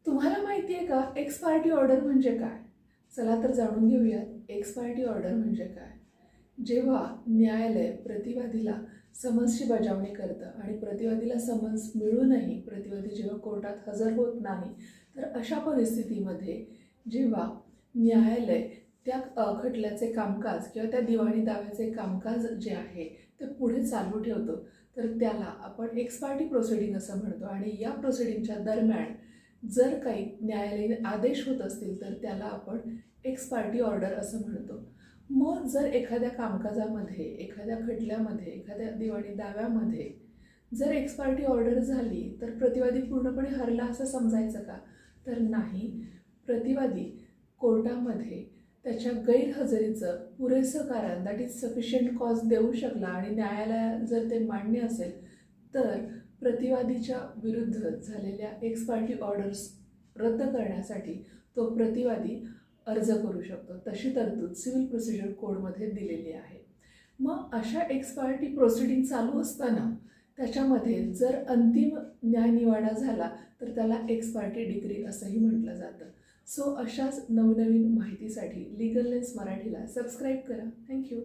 तुम्हाला माहिती आहे का एक्स पार्टी ऑर्डर म्हणजे काय? चला तर जाणून घेऊयात एक्स पार्टी ऑर्डर म्हणजे काय. जेव्हा न्यायालय प्रतिवादीला समन्सची बजावणी करतं आणि प्रतिवादीला समन्स मिळूनही प्रतिवादी जेव्हा कोर्टात हजर होत नाही, तर अशा परिस्थितीमध्ये जेव्हा न्यायालय त्या खटल्याचे कामकाज किंवा त्या दिवाणी दाव्याचे कामकाज जे आहे ते पुढे चालू ठेवतो, तर त्याला आपण एक्स पार्टी प्रोसिडिंग असं म्हणतो. आणि या प्रोसिडिंगच्या दरम्यान जर काही न्यायालयीन आदेश होत असतील तर त्याला आपण एक्स पार्टी ऑर्डर असं म्हणतो. मग जर एखाद्या कामकाजामध्ये, एखाद्या खटल्यामध्ये, एखाद्या दिवाणी दाव्यामध्ये जर एक्स पार्टी ऑर्डर झाली तर प्रतिवादी पूर्णपणे हरला असं समजायचं का? तर नाही. प्रतिवादी कोर्टामध्ये त्याच्या गैरहजेरीचं पुरेसं कारण, दॅट इज सफिशियंट कॉज देऊ शकला आणि न्यायालयात जर ते मान्य असेल तर प्रतिवादीच्या विरुद्ध झालेल्या एक्स पार्टी ऑर्डर्स रद्द करण्यासाठी तो प्रतिवादी अर्ज करू शकतो. तशी तरतूद सिव्हिल प्रोसिजर कोडमध्ये दिलेली आहे. मग अशा एक्स पार्टी प्रोसिडिंग चालू असताना त्याच्यामध्ये जर अंतिम न्यायनिवाडा झाला तर त्याला एक्स पार्टी डिक्री असंही म्हटलं जातं. सो अशाच नवनवीन माहितीसाठी लीगल लेन्स मराठीला सबस्क्राईब करा. थँक्यू.